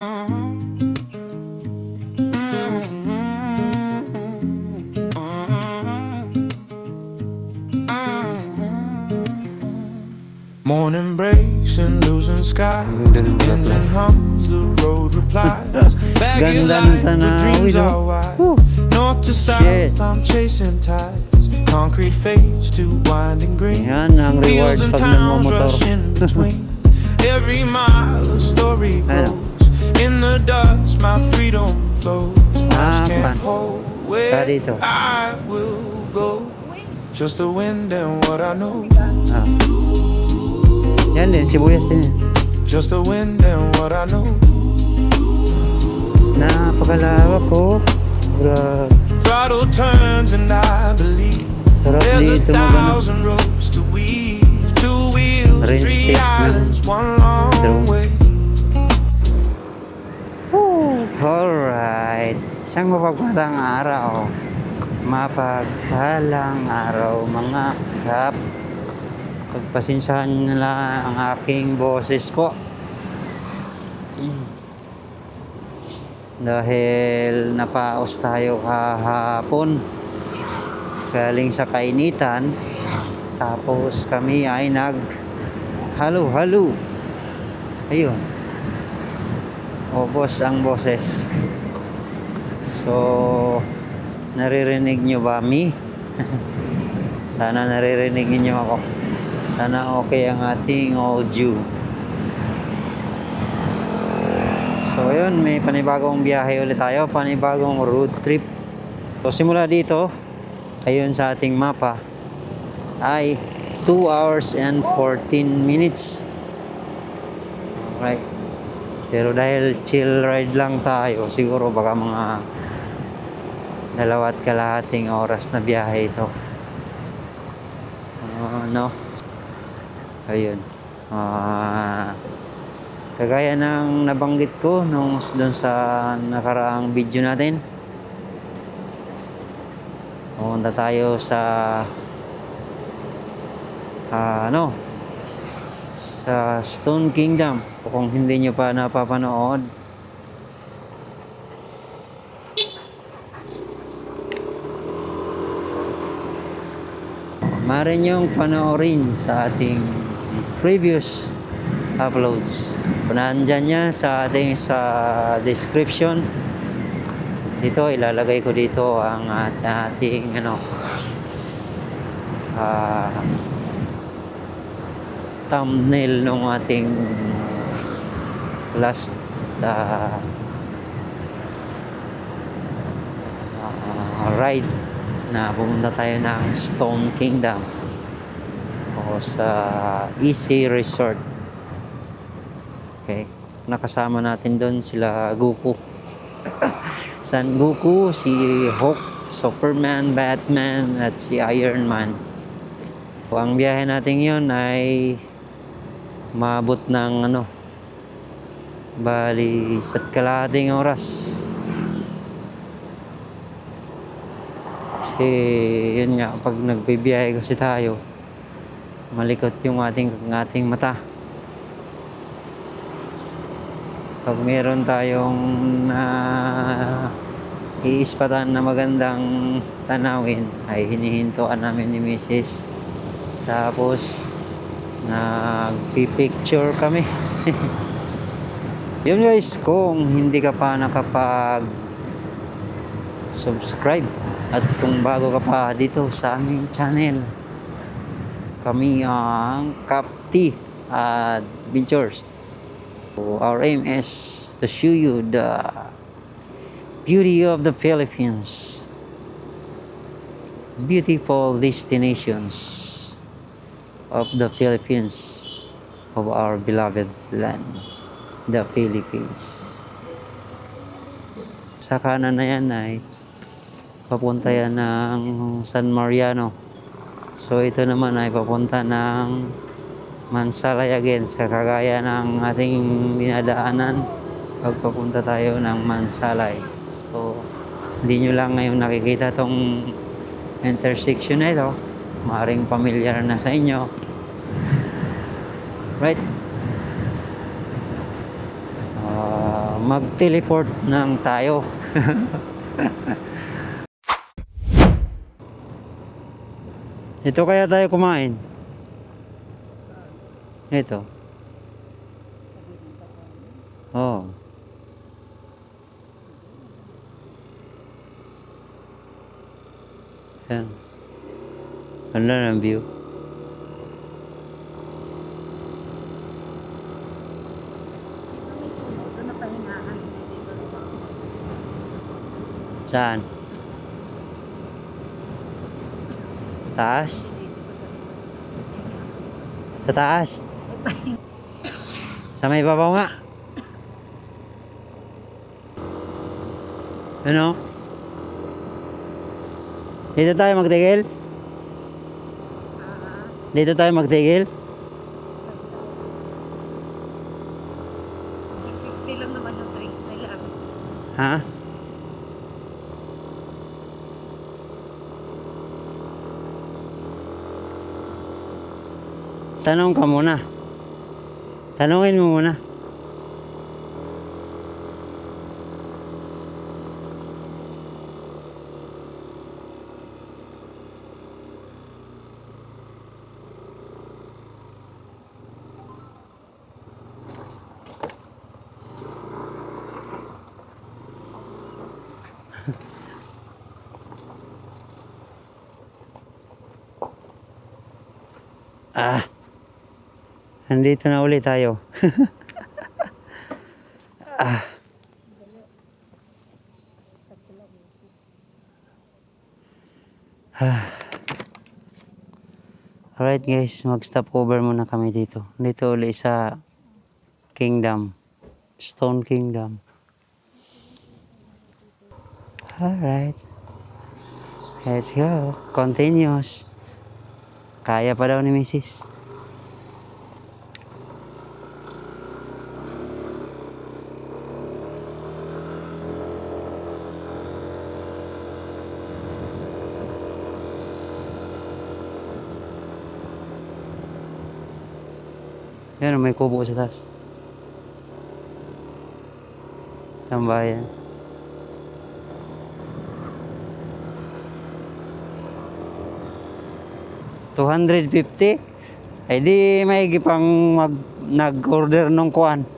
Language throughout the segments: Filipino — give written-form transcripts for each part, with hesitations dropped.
Morning breaks and losing skies. Engine hums, the road replies. Baggy Ganda light, ng the dreams tanawin, are wide. North to south, Shit. I'm chasing tides. Concrete fades to winding green. Yan ang reward Fields and pag towns nagmamotor. rush in between. Every mile a story Ano? grows. In the dust, my freedom flows. Miles pan. can't hold Saka where dito. I will go. Just the wind and what I know. Ah. Yan din, sibuyas din. Just the wind and what I know. Napakalawak ko. Grabe. Throttle turns and I believe Sarap there's dito 1,000 roads to weave. Two wheels, Range three test na. islands, one long Drone. way. Alright. Isang mapagpalang araw. Mapagpalang araw mga kap. Pagpasinsahan nyo na lang ang aking boses po. Dahil napaos tayo kahapon. Galing sa kainitan. Tapos kami ay halo-halo. Ayun. Ubos ang boses. So, naririnig nyo ba mi? Sana naririnig niyo ako. Sana okay ang ating audio. So, ayun, may panibagong biyahe ulit tayo. Panibagong road trip. So, simula dito, ayun sa ating mapa, ay 2 hours and 14 minutes. Alright. Pero dahil chill ride lang tayo, siguro baka mga 2 kalahating oras na biyahe ito. No? Ayun. Kagaya ng nabanggit ko doon sa nakaraang video natin. Pumunta tayo sa sa Stone Kingdom. Kung hindi nyo pa napapanood, maaari nyong panoorin sa ating previous uploads. Nandyan niya sa description. Dito, ilalagay ko dito ang ating thumbnail ng ating last ride na pumunta tayo ng Stone Kingdom o sa Easy Resort. Okay, nakasama natin doon sila Goku. San Goku, si Hulk, Superman, Batman at si Iron Man. So, ang biyahe natin yun ay maabot ng bali 1 kalahating oras. Kasi yun nga, pag nagbibiyahe kasi tayo, malikot yung ating mata. Pag meron tayong iispatan na magandang tanawin, ay hinihintuan namin ni Mrs. Tapos nagpipicture kami. Yun guys, kung hindi ka pa nakapag-subscribe at kung bago ka pa dito sa aming channel, kami ang Kapti Adventures. So, our aim is to show you the beauty of the Philippines, beautiful destinations of the Philippines, of our beloved land, the Philippines. Sa kanan na yan ay papunta yan ng San Mariano. So ito naman ay papunta ng Mansalay again, sa kagaya ng ating dinadaanan pagpapunta tayo ng Mansalay. So hindi nyo lang ngayon nakikita tong intersection na ito, maaaring familiar na sa inyo, right? mag-teleport na lang tayo. Ito kaya tayo kumain. Ito. Oh. Yan. Ganda ng view. Doon na pahingahan sa dito sa Saan? Taas? Sa taas? Sa may babaw nga. Ano? Dito tayo magtigil? Dito tayo magtigil? 50 lang naman yung drinks nila. Ha? Tanong ka muna. Tanungin mo muna. Nandito na ulit tayo. Alright guys, mag-stop over muna kami dito. Dito ulit sa Kingdom. Stone Kingdom. Alright. Let's go. Continuous. Kaya pa daw ni Mrs. Yan, may kubo sa taas. Tambayan. $250? Ay di may pang nag-order nung kuan.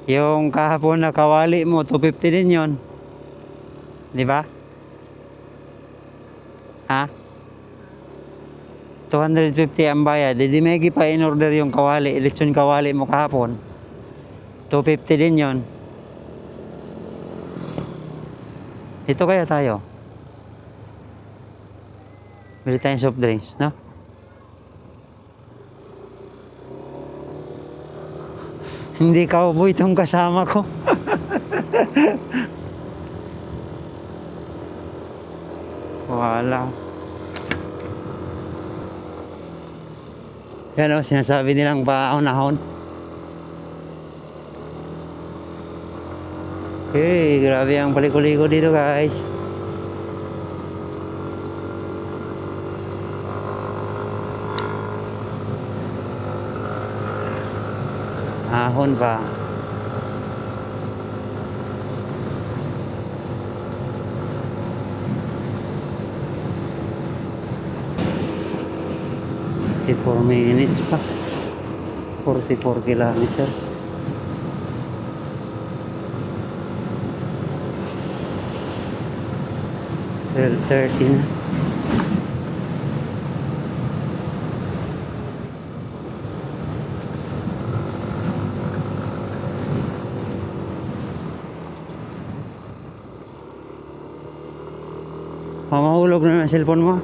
Yung kahapon na kawali mo, 250 din yon. Di ba? Ha? 250 ang bayad. Di may pa in-order yung kawali. Lechon kawali mo kahapon. 250 din yon. Ito kaya tayo. Bili tayong soft drinks, no? Hindi cowboy itong kasama ko. Wala. Yan o, sinasabi nilang paahon-ahon. Hey, grabe ang paliko-liko dito guys. Ahon pa. For minutes pa. 44 kilometers. Well, 13 na. Mamahulog na ang cellphone mo.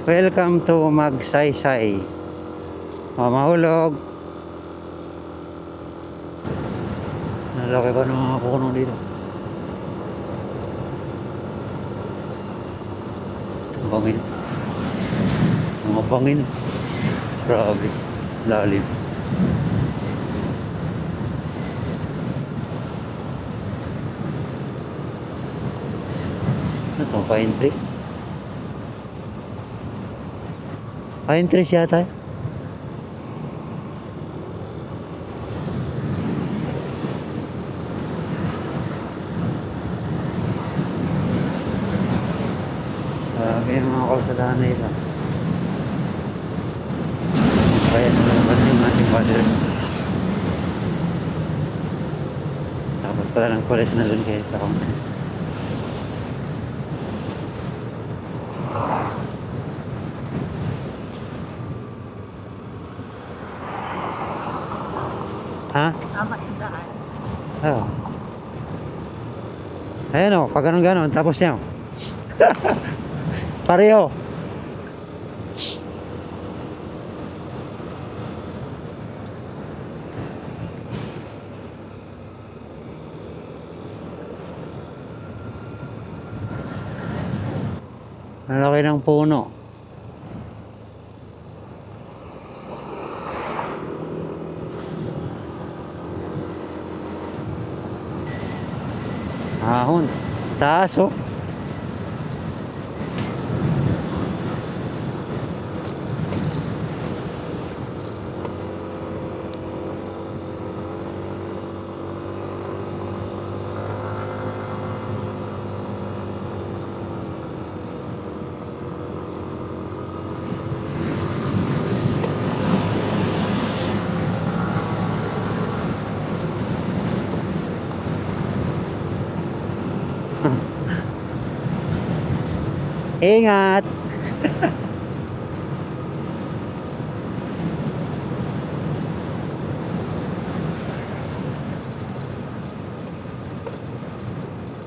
Welcome to Magsaysay. Mamahulog. Nalaki pa ng mga puno dito. Bangin. Mga bangin. Grabe. Lalim. to? Pine tree? Pine trees yata. Grabe yung mga kalsadahan na ito. Kaya na naman yung ating father. Dapat pala ng palit na rin kayo sa company. Ha? Tama yung daan. Oo. Ayan o, pag ganon-ganon, tapos niya. Pareho. Ang laki ng puno. Ahon. Taas oh. Ingat.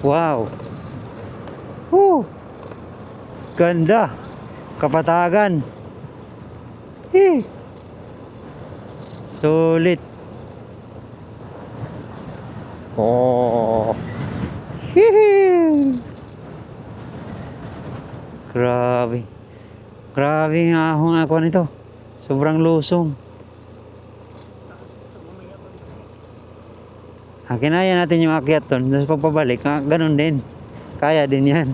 Wow. Ganda. Kapatagan. Sulit. Oh. Grabe. Grabe nga ako nito. Sobrang lusong. Kinaya natin yung akyat doon. Tapos pagpabalik, ganun din. Kaya din yan.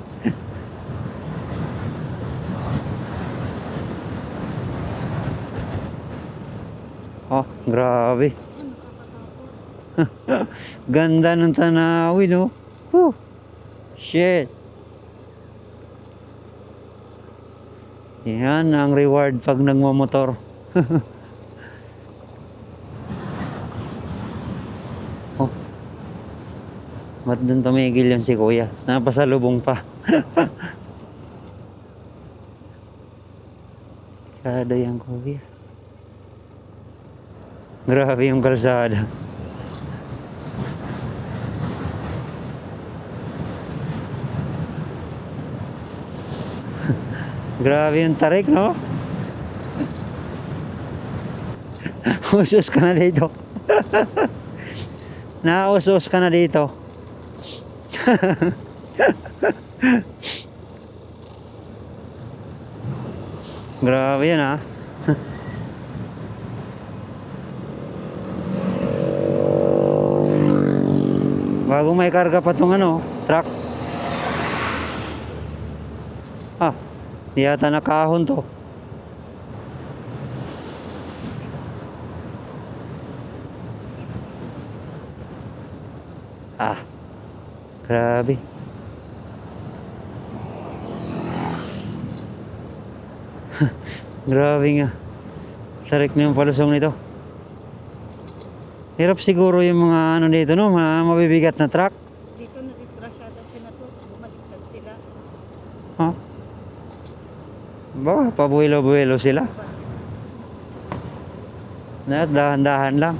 Oh, grabe. Ganda ng tanawin, oh. Shit. Yan ang reward pag nagmamotor. Oh. Ba't dun tumigil yun si kuya? Napasalubong pa. Kada yan kuya. Grabe yung kalsada. Grabe yung tarik, no? Usos ka na dito. Nausos ka na dito. Grabe yan, ha? Bago may karga pa tong truck. Di yata nakahon to. Grabe. Grabe nga. Tarik na yung palusong nito. Hirap siguro yung mga dito, no? Mga mabibigat na truck. Dito na-disgrasyadan sila to. Bumaliktad sila. Ba, pabuelo-buelo sila. Dahan-dahan lang.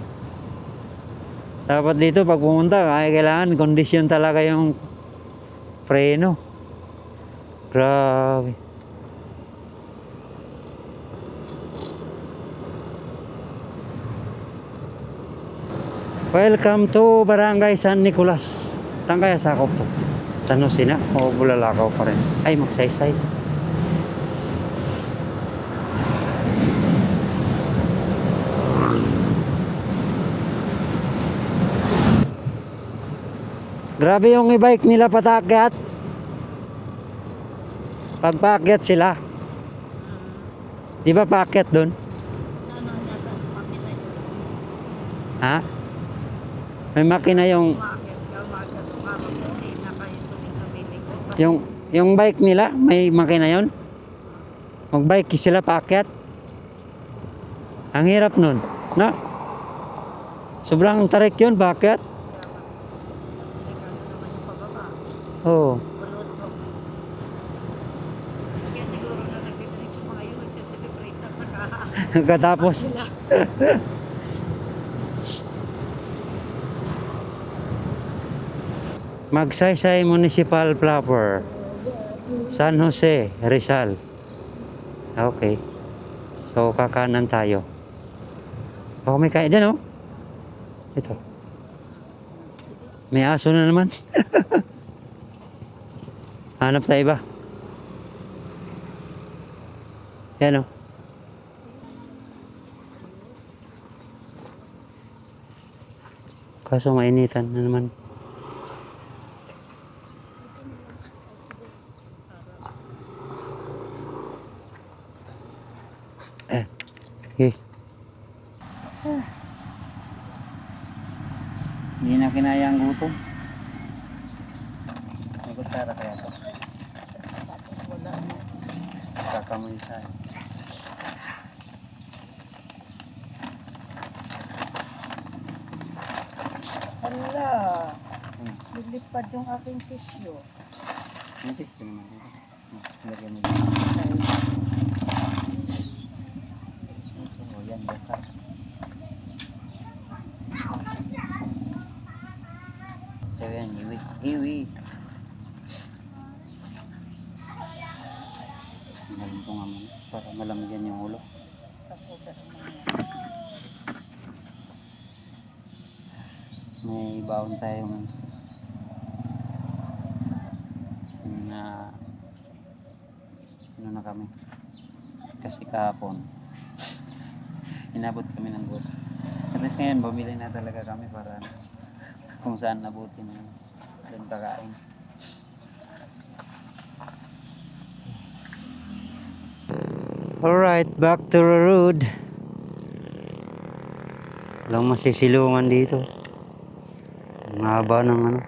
Dapat dito pag pumunta, kailangan kondisyon talaga yung preno. Grabe. Welcome to Barangay San Nicolas. Saan kaya sakop to? San Jose na o Bulalakaw pa rin? Ay, Magsaysay. Grabe yung e-bike nila patakyat. Pag paakyat sila, di ba paakyat doon? Ano yata, makina yun. Ha? May makina yung, Umakit ka, umakit kasi na kayo tumingamiling. yung bike nila, may makina yon. Mag-bike sila paakyat. Ang hirap nun, no? Sobrang tarik yun, paakyat. Mas delikado naman yung pababa. Oo. Bulusok. Kaya siguro na nagpipinix yung mga yun, nagsiselebrate at Katapos. sila. Magsaysay Municipal Flopper. San Jose, Rizal. Okay. So, kakanan tayo. Baka may kain din, oh. Ito. May aso na naman. Hanap tayo ba? Yan, oh. Kaso mainitan na naman. Okay. Hindi na kinaya ang gutom. May kutsara kaya to. Tapos wala na. Kakamoy sa Hala, nilipad yung aking tissue. Music ko naman dito. Lagyan mo. Oh, yan baka. So yan, iwi. Iwi. Ngayon ko nga muna para malamigyan yung ulo. Sa cover mo. May baon tayong na ano na kami kasi kahapon inabot kami ng boat at least ngayon bumili na talaga kami para kung saan nabuti na doon kakain. Alright, back to the road. Walang masisilungan dito. Ang haba ng ano.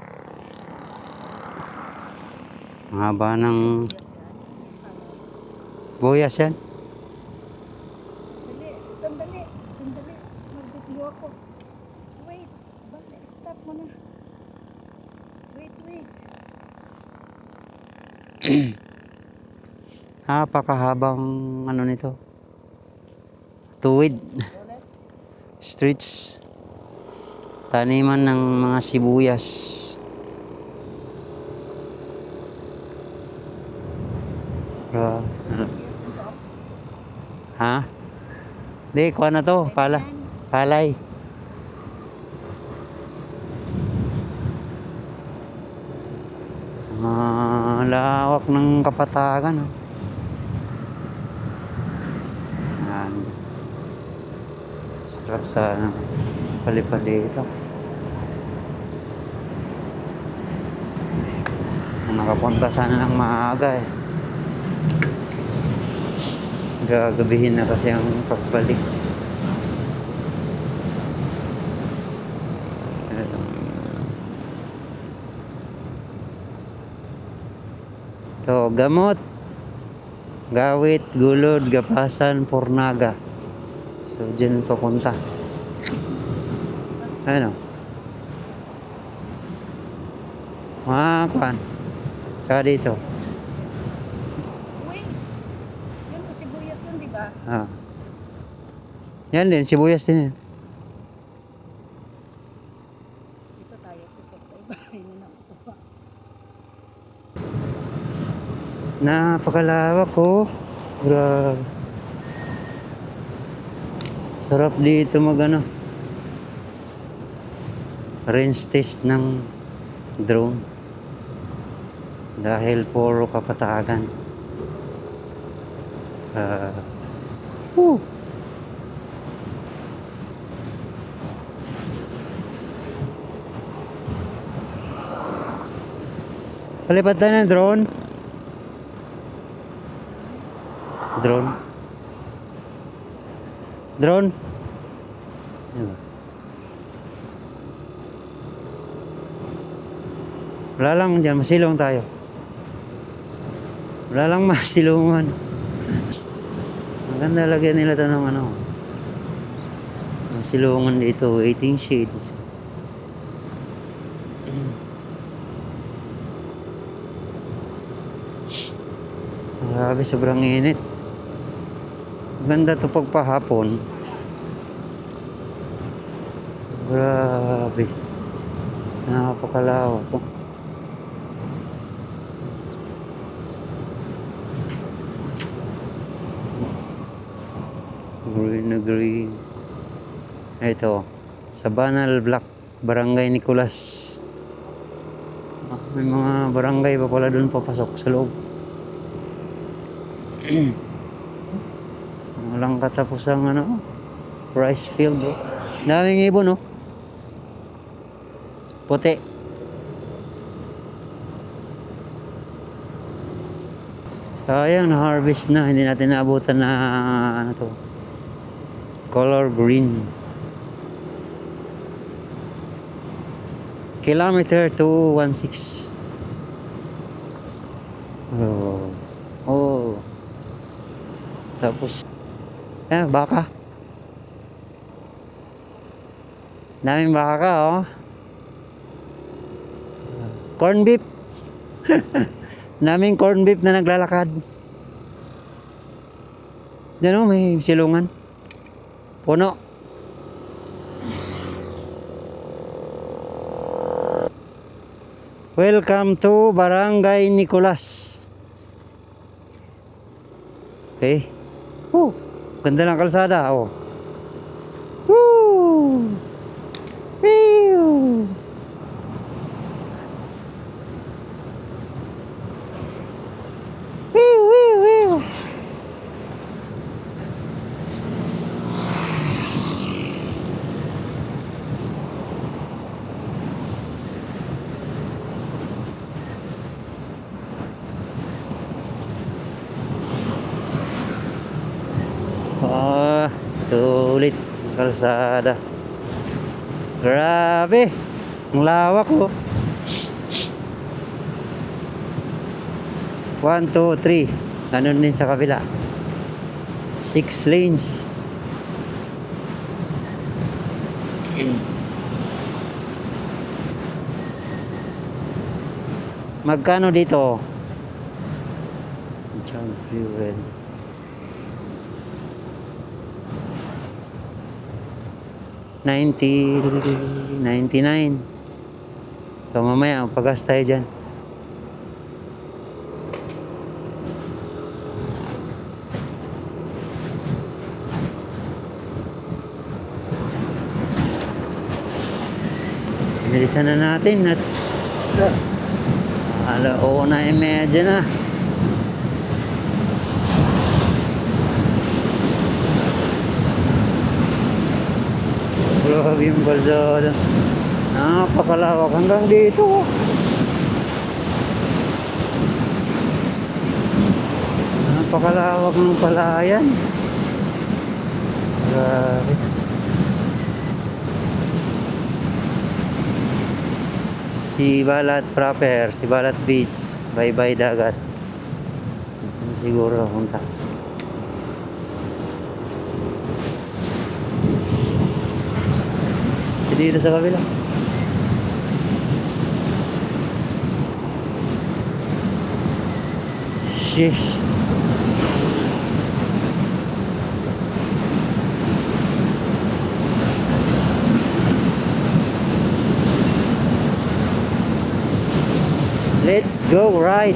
Ang haba ng buyas yan. Sandali. Mag-video ako. Wait. Bakit? Stop mo na. Wait. Napakahabang ano nito. Tuwid. Streets. Taniman ng mga sibuyas. Bro. Ha? Hindi, kuha na to. Palay. Lawak ng Kapatagan. Oh. Yan. Sarap sa pali-pali ito. Nakapunta sana ng maaga eh. Gagabihin na kasi ang pagbalik. Ito. Ito, gamot. Gawit, gulod, gapasan, pornaga. So, dyan papunta. Ano? Kuhan. Tsaka dito. Wait. Yan po sibuyas yun, di ba? Ah. Yan din, sibuyas din yan. Dito tayo. Tapos wag tayo bahay na nakuha. Napakalawak oh. Grabe. Sarap dito magano. Range test ng drone. Dahil puro Kapatagan. Palipad tayo ng drone. Drone. Drone. Ano ba? Wala lang dyan, masilong tayo. Wala lang masilungan. Maganda lagyan nila ito ng ano. Masilungan dito, 18 shades. Grabe, sobrang init. Maganda ito pagpahapon. Grabe. Napakalawak po. Green na green. Ito, sa Banal Black, Barangay Nicolas. May mga barangay pa pala doon papasok sa loob. Walang katapusang ano, rice field. Oh. Daming ibon, no? Puti. Sayang, na-harvest na. Hindi natin naabutan na ano to. Color green. Kilometer 216. Oh. Oh. Tapos, baka. Daming baka ka, oh. Corn beef. Daming corn beef na naglalakad. Diyan, oh, may silungan. Puno. Welcome to Barangay Nicolas. Okay. Ganda ng kalsada, oh. Woo! Woo! Woo, woo, woo. Sulit ang kalsada. Grabe, ang lawak, oh. 1, 2, 3. Ganun din sa kabila. 6 lanes. Magkano dito? Junk fuel. 99. So mamaya pagas tayo dyan. Bilisan na natin at 1:30 na. Grabe yung kalsada. Napakalawak hanggang dito. Napakalawak ng palayan. Grabe. Sibalat proper, Sibalat Beach, bye-bye dagat. Ito siguro punta. Dito sa kabila. Sheesh. Let's go right.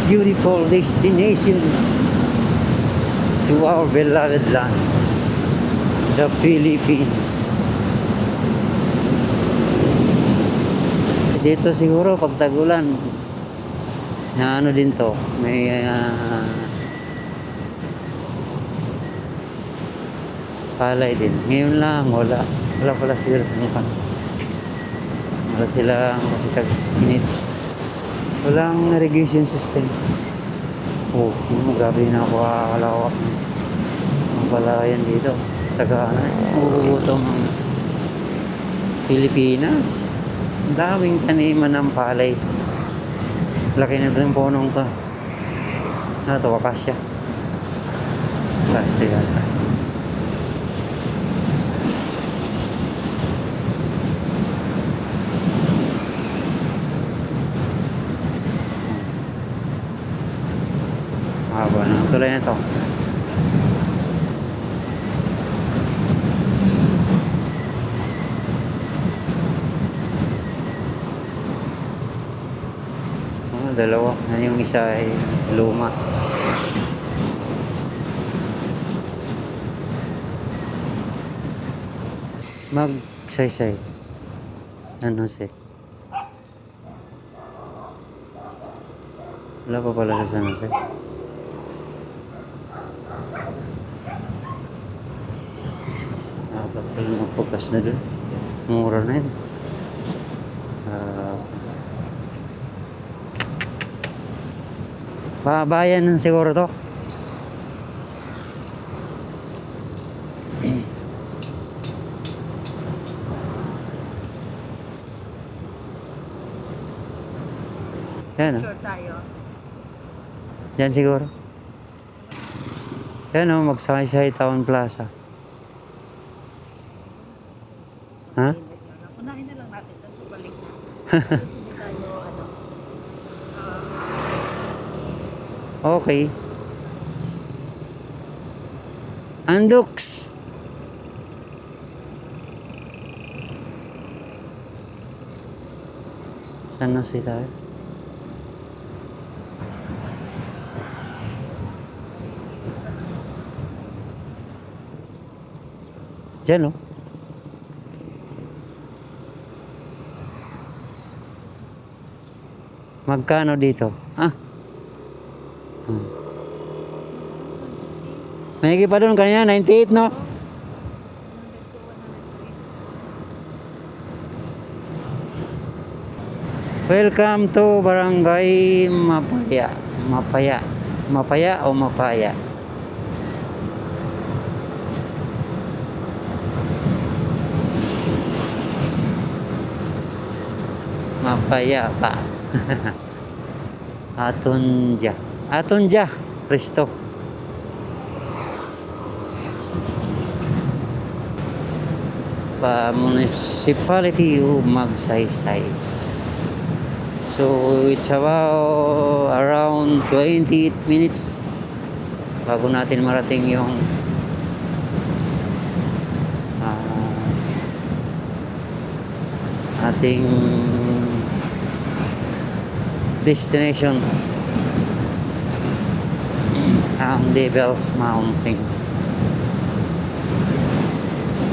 Beautiful destinations to our beloved land, the Philippines. Dito siguro pag tagulan, na ano din to, may palay din. Ngayon lang, wala pala siguro sa mukha. Wala silang kasi tag-init. Walang irrigation system. Oh, grabe na kalawak ng palayan dito. Sagana, magugutom ang Pilipinas. Ang daming taniman ng palay. Laki na ito yung punong to. Ano ito, akasya. Akasya yata. Haba na ang tulay na ito. Dalawa na yung isa ay luma. Magsaysay San Jose. Wala pa pala sa San Jose. Dapat pala magpagkas na dun. Mura na yun. Bayan ng siguro to. Yan o. Sure tayo. Diyan siguro. Yan o, Magsaysay Town Plaza. Ha? Unahin na lang natin. Tapos balik na. Kasi hindi tayo, Okay. Andux. San Jose tayo? Diyan, oh. Magkano dito? May pa doon kanina, 98, no? Welcome to Barangay Mapaya. Mapaya. Mapaya o Mapaya? Mapaya pa. Atonja. Atonja. Resto. Municipality of Magsaysay. So it's about around 28 minutes bago natin marating yung ating destination, ang Devil's Mountain.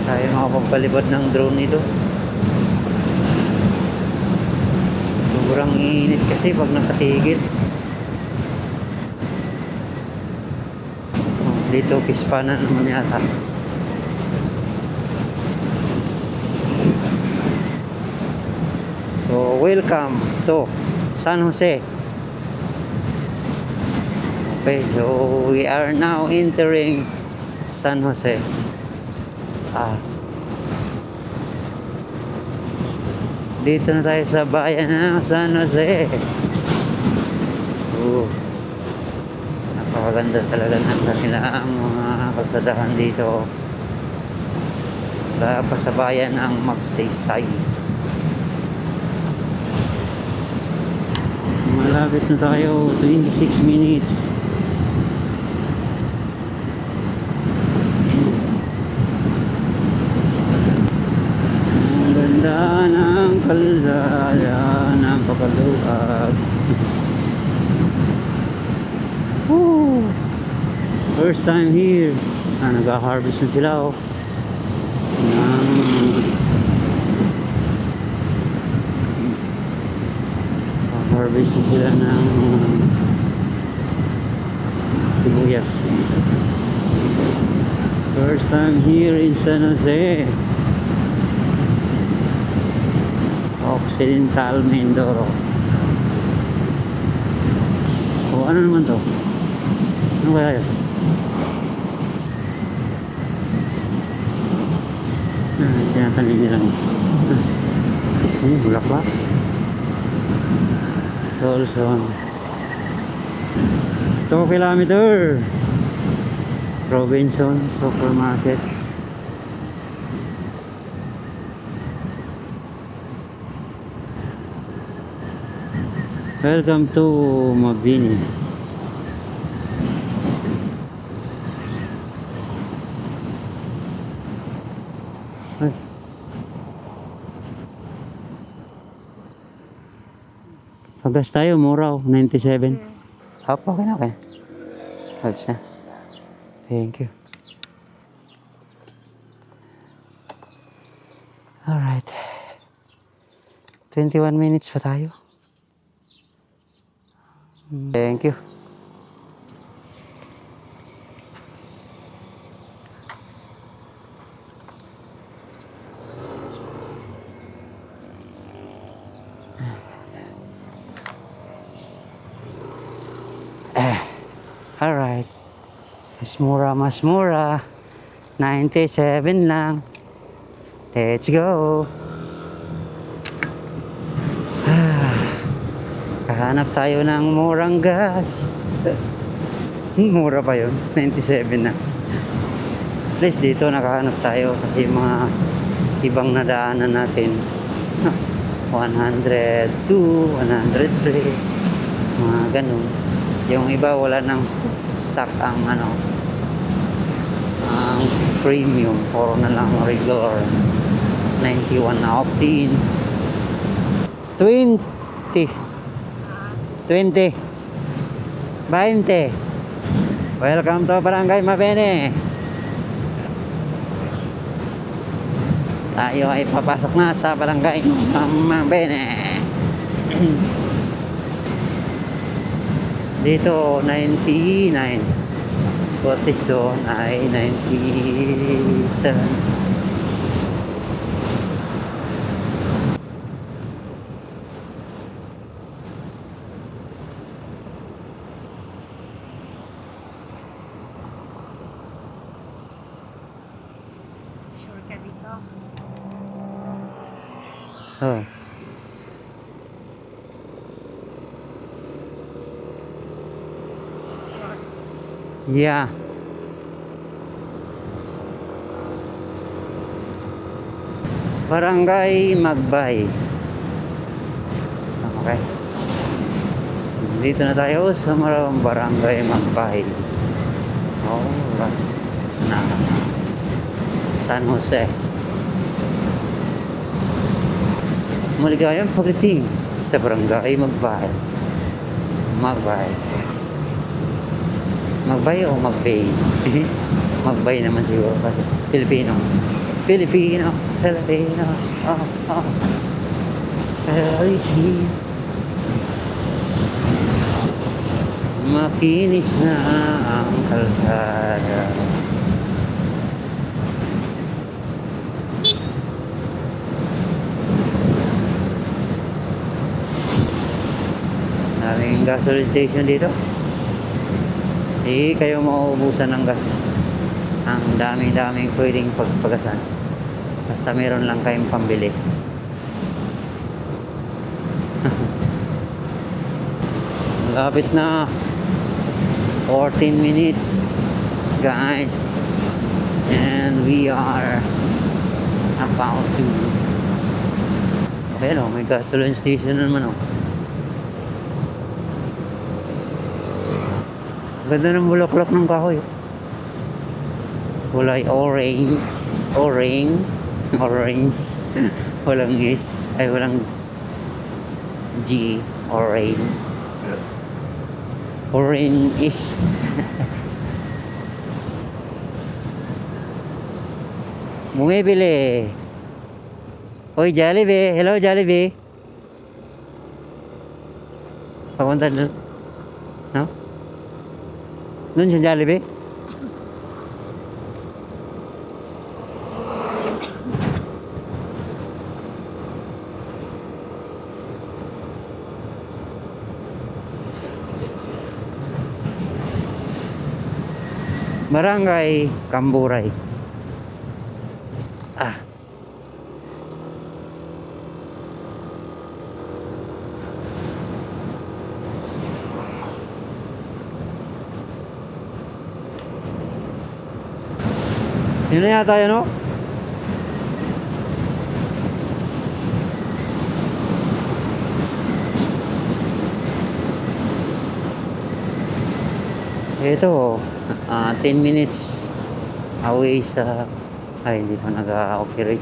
Tayo makapagpalipad ng drone nito. Sobrang init kasi pag nakatigil. Dito Kispanan naman yata. So welcome to San Jose. Okay, so we are now entering San Jose. Dito na tayo sa bayan ng San Jose. Napakaganda talaga ng kanilang mga kalsadahan dito. Wala pa sa bayan ng Magsaysay. Malapit na tayo, 26 minutes. Ganda ng kalsada, napakaluwag. First time here. Nag-harvest na sila, oh. Harvest na sila ng sibuyas. First time here in San Jose. Occidental Mindoro. O ano naman to? Ano kaya yun? Tinatanim nila yun. Bulaklak. Solson. 2 kilometer. Robinson Supermarket. Welcome to Mabini. Ay. Pagas tayo, mura 97. Okay na, okay na. Goods na. Thank you. Alright. 21 minutes pa tayo. Thank you. Alright. Mas mura. 97 lang. Let's go. Kahanap tayo ng murang gas. Mura pa yun. 97 na. At least dito nakahanap tayo kasi yung mga ibang nadaanan natin. 102, 103. Mga ganun. Yung iba wala nang stock ang ang premium. Puro na lang regular. 91 na octane. 20. 20. Welcome to Barangay Mabini. Tayo ay papasok na sa Barangay Mabini. Dito 99. So at least doon ay 97. Sure ka dito? Oh. Yeah. Barangay Magbay. Okay. Dito na tayo sa Barangay Magbay. Alright. Na San Jose. Maligayang pagdating sa Barangay Magbay. Magbay o Magbay? Magbay naman siguro kasi Filipino. Filipino. Makinis na ang kalsada. Daming gasoline station dito. Kayo mauubusan ng gas. Ang dami-daming pwedeng pagpagasan. Basta meron lang kayong pambili. Lapit na. 14 minutes, guys. And we are about to... Okay, no? May gasoline station naman, oh. Ganda ng bulaklak ng kahoy. Kulay orange. Walang is. Ay, walang G. Orange. Orange is. Bumibili. Oy, Jollibee. Hello, Jollibee. Papunta doon. No? Doon sa Jollibee? Barangay Camburay. Ah. Yun na yata yun, no? Ito, 10 minutes away sa... Ay, hindi pa nag-operate.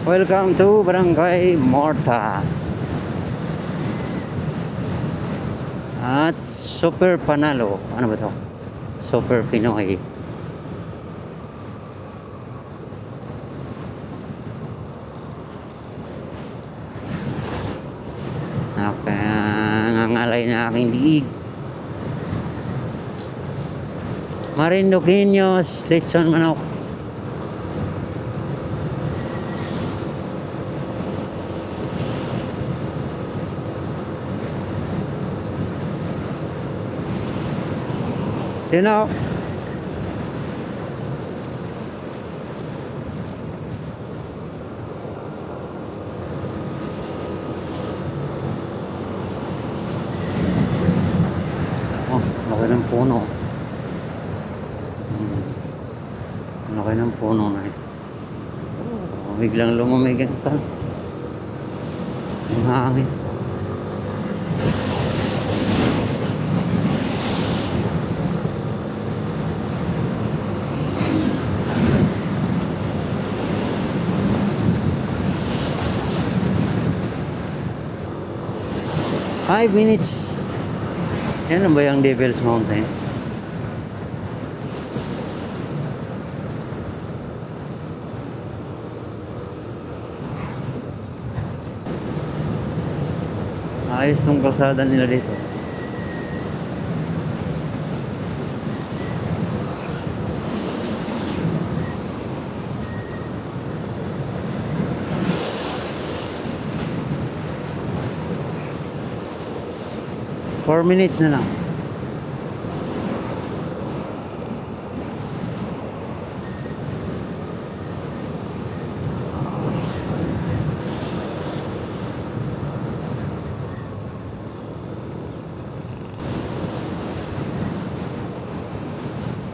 Welcome to Barangay Morta. At Super Panalo. Ano ba to? Super Pinoy. Nangangalay na aking liig. Marinduqueños, lechon manok. You know, oh, laki ng puno. Laki ng puno na ito. Oh, biglang lumamig pa. Ang hangin. Five minutes. Yan ba yung Devil's Mountain? Ayos tong kalsada nila dito. Four minutes na lang.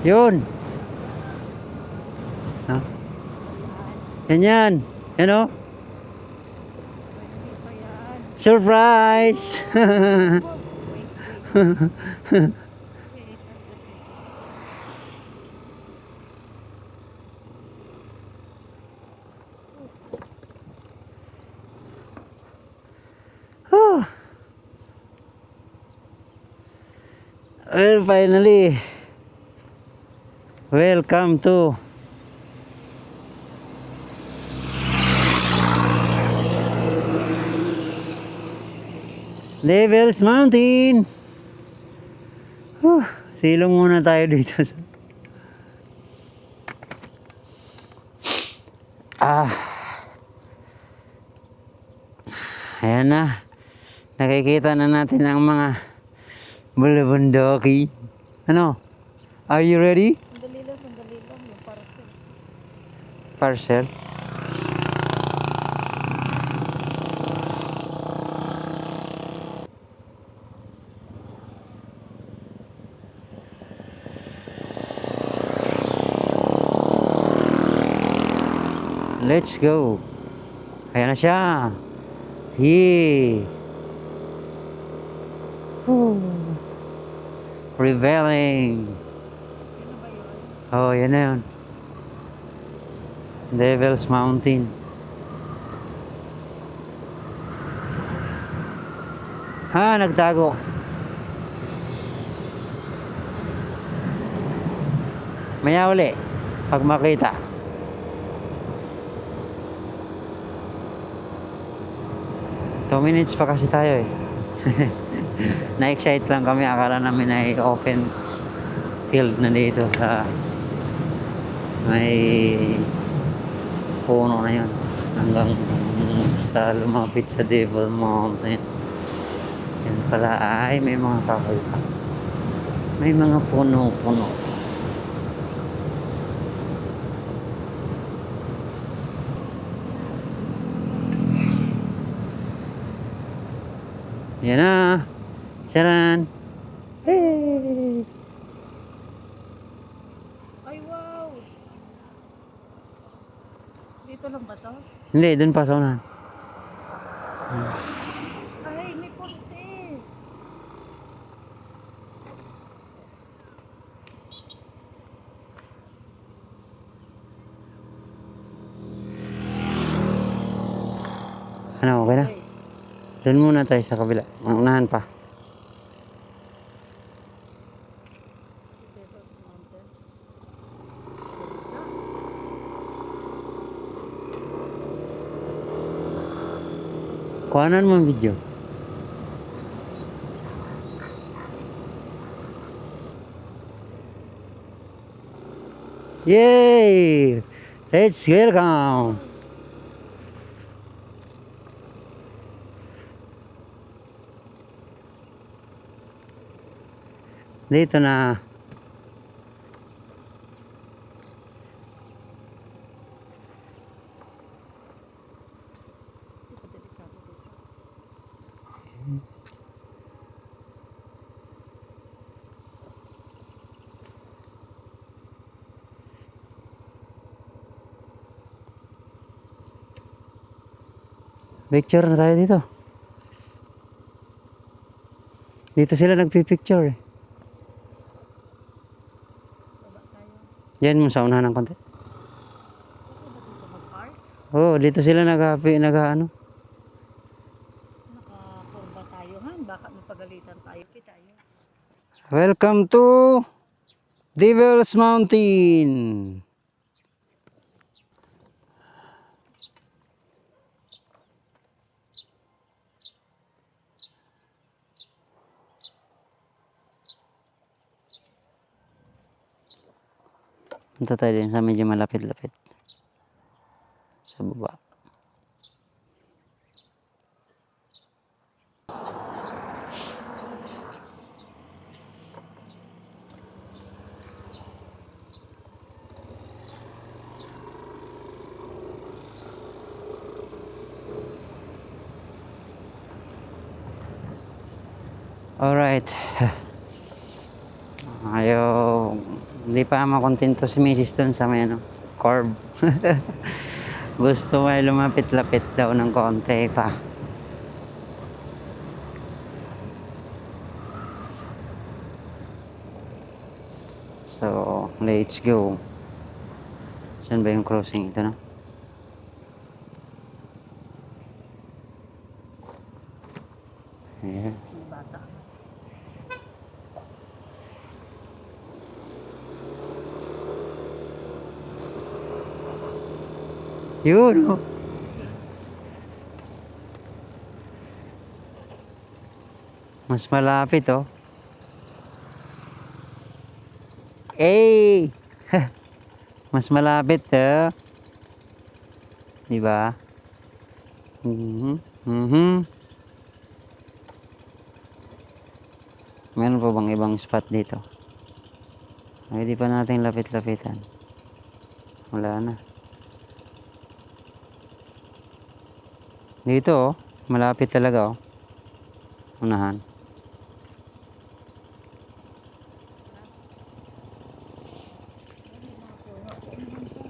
Yun. Ha? Yan yan. Yan o. Surprise! Oh. Well, finally, welcome to Devil's Mountain. Silong muna tayo dito. Ayan na. Nakikita na natin ang mga bulabundoki. Ano? Are you ready? Sandali lang, yung parcel. Parcel? Let's go. Ayan na siya. Yee. Revealing. Ano ba yun? Oh, yan na yun. Devil's Mountain. Ha, nagtago. Maya uli. Pag makita. Two minutes pa kasi tayo eh. Na-excite lang kami. Akala namin ay open field na dito sa may puno na yun hanggang sa lumapit sa Devil Mountain. Yan pala ay may mga kahoy pa. May mga puno-puno. Yan na. Charan. Hey! Ay, wow! Dito lang ba to? Hindi, dun pa sa unahan. Ay, may poste. Ano, okay na? Ay, Doon muna tayo sa kabila. Unahan pa. Devil's Mountain. Kuhanan mo ang video. Yay! Let's welcome! Dito na. Dito, delikado dito. Picture na tayo dito. Dito sila nagpipicture eh. Baba tayo. Yan mo sa unahan ng konti. Gusto ba dito mag-park? Oh, dito sila ano. Nakakurba tayo, han. Baka mapagalitan tayo. Tayo. Welcome to Devil's Mountain. Punta tayo din sa medyo malapit-lapit. Sa baba. Alright. Ayaw, hindi pa makontento si Mrs. doon sa may ano, curb. Gusto may lumapit-lapit daw ng konti pa. So, let's go. Saan ba yung crossing? Ito na? Ayan. May bata. Yun, oh. Mas malapit, oh. Eh! Mas malapit, oh. Diba? Meron pa bang ibang spot dito? Pwede pa natin lapit-lapitan. Wala na. Dito, oh. Malapit talaga, oh. Unahan. May mga puno. Sa unahan pa.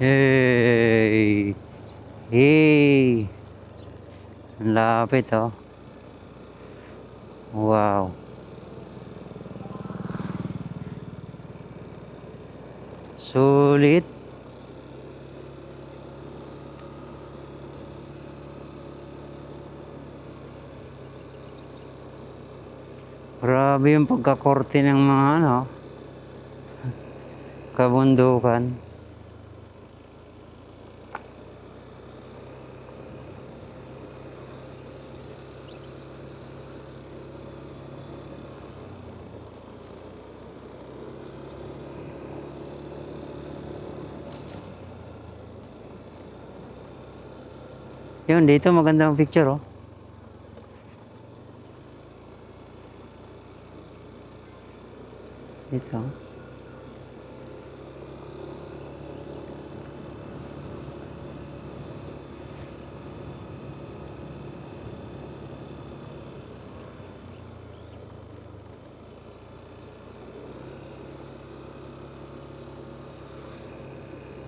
Hey! Hey! Ang lapit, oh. Wow. Sulit. Grabe yung pagkakorte ng mga ano, kabundukan. Yun, dito maganda ang picture, oh. Dito.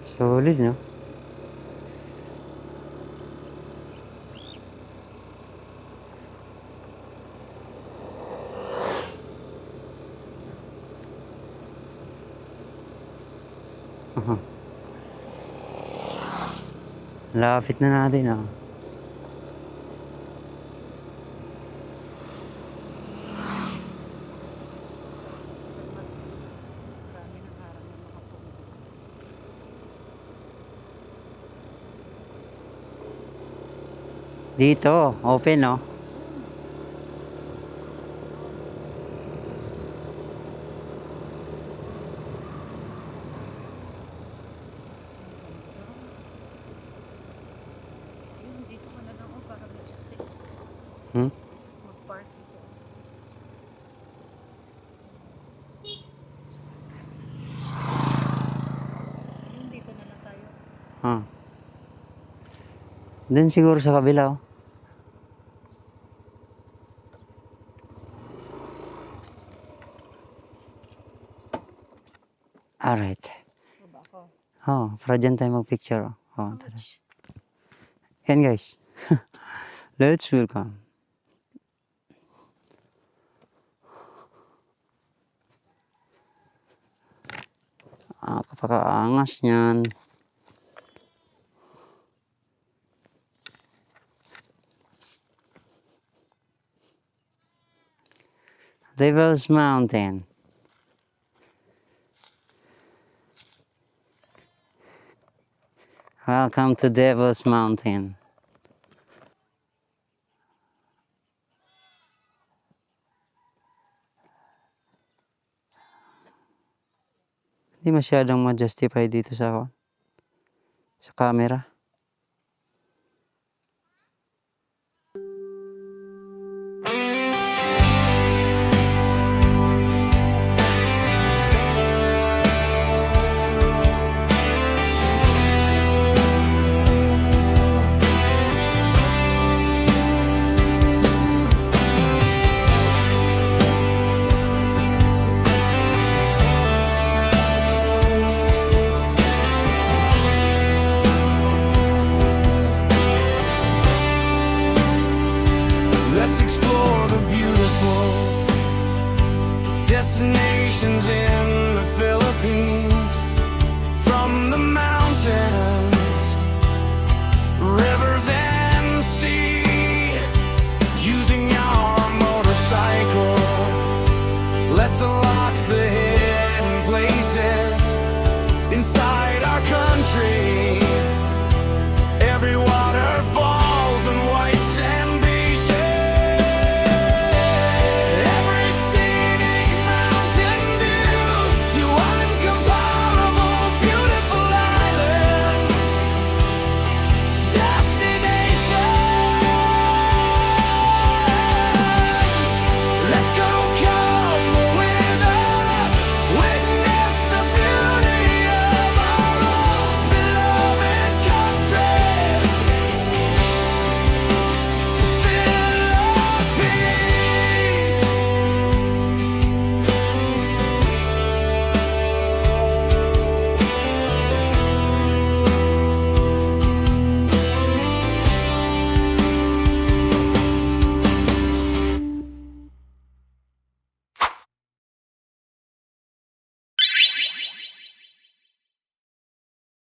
Solid, no? Aha. Lapit na natin, ah. Marami ng harang na makapunta. Dito, open, no? Yun, dito ka na lang, oh, para may kasi Hmm? mag-park dito. Yun, dito na lang tayo. Ah. Doon siguro sa kabila, oh. Alright. Baba ako. Oh, para dyan tayo mag-picture, oh. Oh, tara. Ouch. Yan, guys. Let's welcome. Kapakaangas niyan. Devil's Mountain. Welcome to Devil's Mountain. Hindi masyadong ma-justify dito sa camera. Let's explore the beautiful destinations in the Philippines.